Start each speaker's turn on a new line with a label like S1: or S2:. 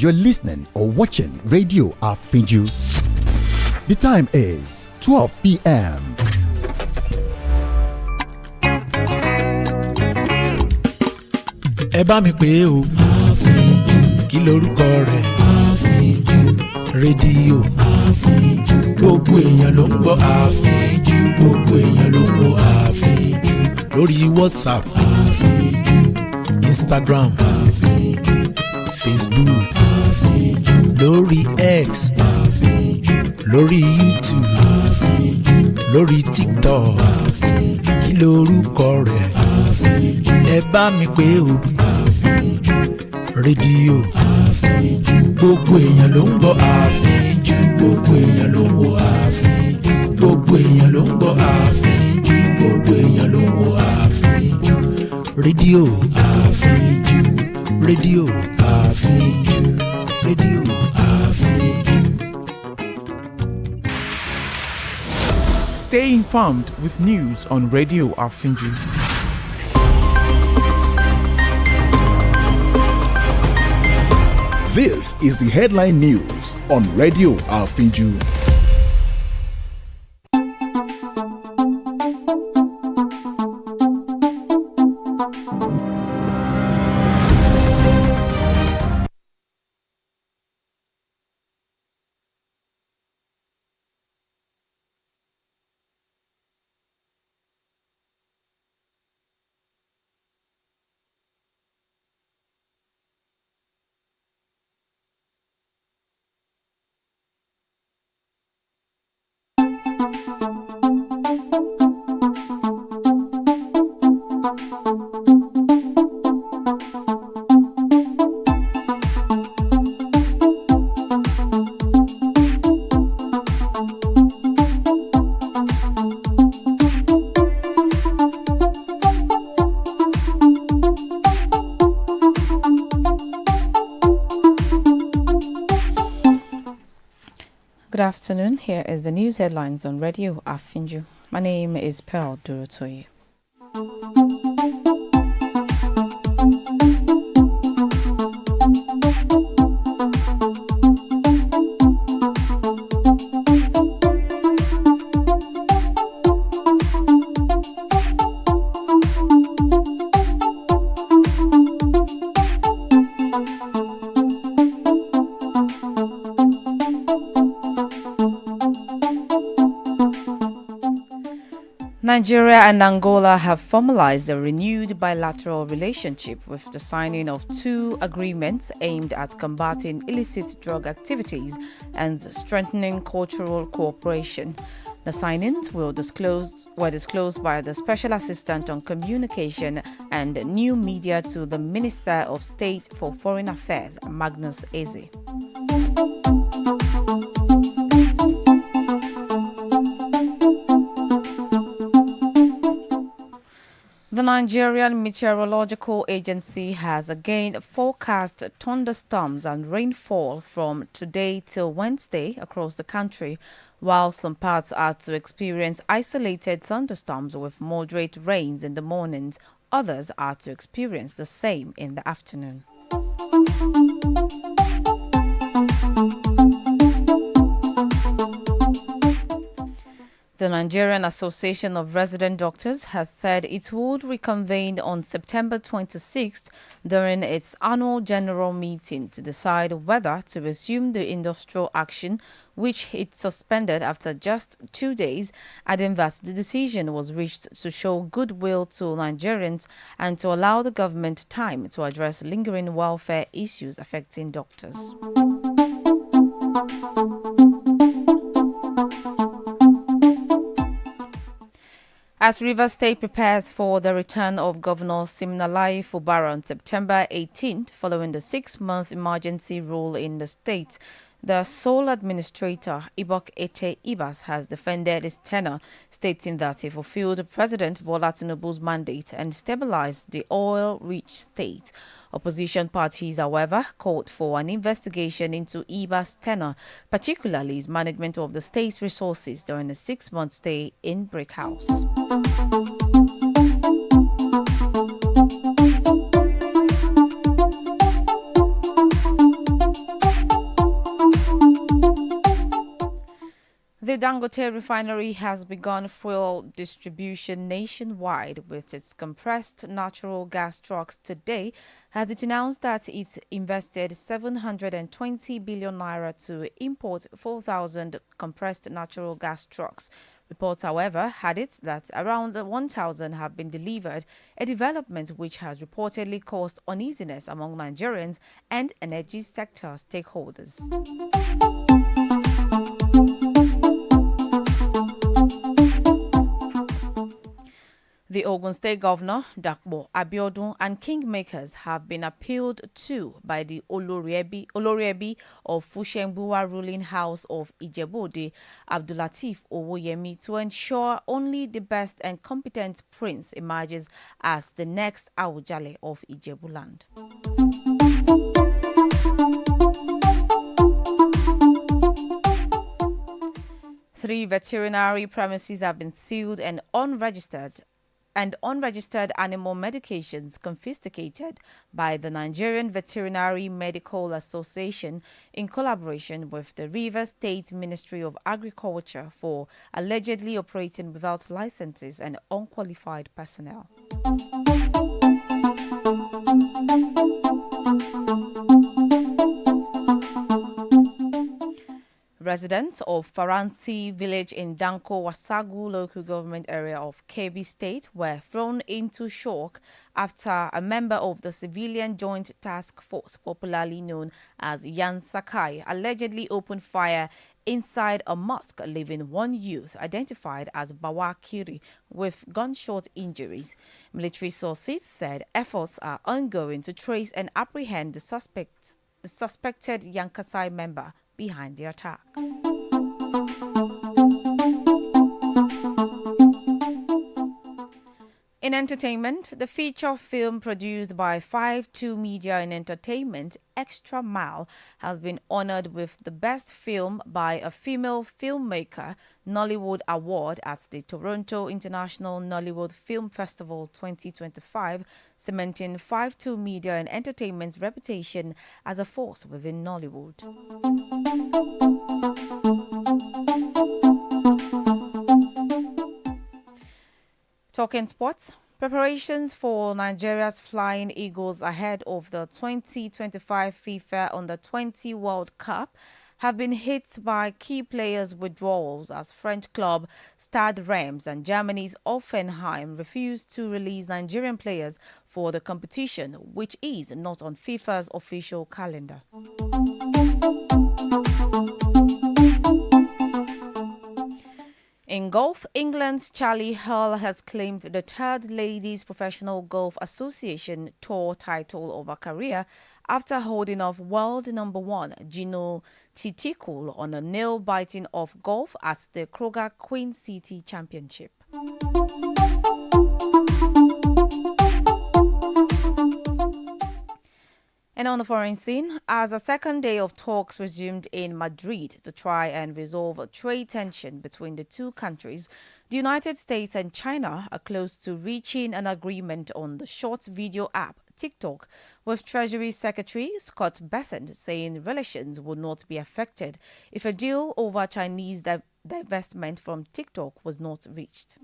S1: You're listening or watching Radio Afiju. The time is 12 p.m.
S2: Ẹ bá mi pè o. Àfíjù. Kí lorúkọ rẹ̀? Àfíjù. Rédíò. Àfíjù. Gbogbo èèyàn ló ń gbọ́ àfíjù. Gbogbo èèyàn ló ń wo àfíjù. Lórí WhatsApp. Àfíjù. Instagram. Àfíjù. Facebook. Àfíjù. Lórí X. Àfíjù. Lórí YouTube. Àfíjù. Lórí TikTok. Àfíjù. Kí lorúkọ rẹ̀? Àfíjù. Ẹ bá mi pè o. Àfíjù. Rédíò. Àfíjù. Gbogbo èèyàn ló ń gbọ́ àfíjù. Gbogbo èèyàn ló ń wo àfíjù. Gbogbo èèyàn ló ń gbọ́ àfíjù. Gbogbo èèyàn ló ń wo àfíjù. Rédíò àfíjù. Rédíò àfíjù. Rédíò àfíjù.
S3: Stay informed with news on Radio Afiju.
S4: This is the headline news on Radio Afiju.
S5: Good afternoon. Here is the news headlines on Radio Afiju. My name is Pearl Durotoye. Nigeria and Angola have formalized a renewed bilateral relationship with the signing of 2 agreements aimed at combating illicit drug activities and strengthening cultural cooperation. The signings were disclosed by the Special Assistant on Communication and New Media to the Minister of State for Foreign Affairs, Magnus Eze. The Nigerian Meteorological Agency has again forecast thunderstorms and rainfall from today till Wednesday across the country, while some parts are to experience isolated thunderstorms with moderate rains in the mornings. Others are to experience the same in the afternoon. The Nigerian Association of Resident Doctors has said it would reconvene on September 26th during its annual general meeting to decide whether to resume the industrial action, which it suspended after just 2 days, adding that the decision was reached to show goodwill to Nigerians and to allow the government time to address lingering welfare issues affecting doctors. As Rivers State prepares for the return of Governor Siminalayi Fubara on September 18th, following the 6-month emergency rule in the state, the sole administrator, Ibok Ete Ibas, has defended his tenure, stating that he fulfilled President Bola Tinubu's mandate and stabilized the oil-rich state. Opposition parties, however, called for an investigation into Ibas' tenure, particularly his management of the state's resources during a 6-month stay in Brick House. The Dangote refinery has begun fuel distribution nationwide with its compressed natural gas trucks today, as it announced that it invested 720 billion naira to import 4,000 compressed natural gas trucks. Reports, however, had it that around 1,000 have been delivered, a development which has reportedly caused uneasiness among Nigerians and energy sector stakeholders. The Ogun State Governor, Dakbo Abiodun, and kingmakers have been appealed to by the Oloriebi of Fushengbuwa ruling house of Ijebu-Ode, Abdulateef Owoyemi, to ensure only the best and competent prince emerges as the next Awujale of Ijebuland. Three veterinary premises have been sealed and unregistered animal medications confiscated by the Nigerian Veterinary Medical Association in collaboration with the Rivers State Ministry of Agriculture for allegedly operating without licenses and unqualified personnel. Residents of Faransi village in Danko Wasagu local government area of Kebbi State were thrown into shock after a member of the Civilian Joint Task Force, popularly known as Yan Sakai, allegedly opened fire inside a mosque, leaving one youth identified as Bawa Kiri with gunshot injuries. Military sources said efforts are ongoing to trace and apprehend the suspected Yankasai member behind the attack. In entertainment, the feature film produced by 52 Media and Entertainment, Extra Mile, has been honored with the Best Film by a Female Filmmaker Nollywood Award at the Toronto International Nollywood Film Festival 2025, cementing 52 Media and Entertainment's reputation as a force within Nollywood. Talking sports, preparations for Nigeria's Flying Eagles ahead of the 2025 FIFA Under-20 World Cup have been hit by key players' withdrawals as French club Stade Reims and Germany's Offenheim refused to release Nigerian players for the competition, which is not on FIFA's official calendar. In golf, England's Charlie Hurl has claimed the third Ladies Professional Golf Association Tour title of her career after holding off world number one Gino Titicul on a nail-biting off golf at the Kroger Queen City Championship. And on the foreign scene, as a second day of talks resumed in Madrid to try and resolve a trade tension between the two countries, the United States and China are close to reaching an agreement on the short video app TikTok, with Treasury Secretary Scott Bessent saying relations would not be affected if a deal over Chinese divestment from TikTok was not reached.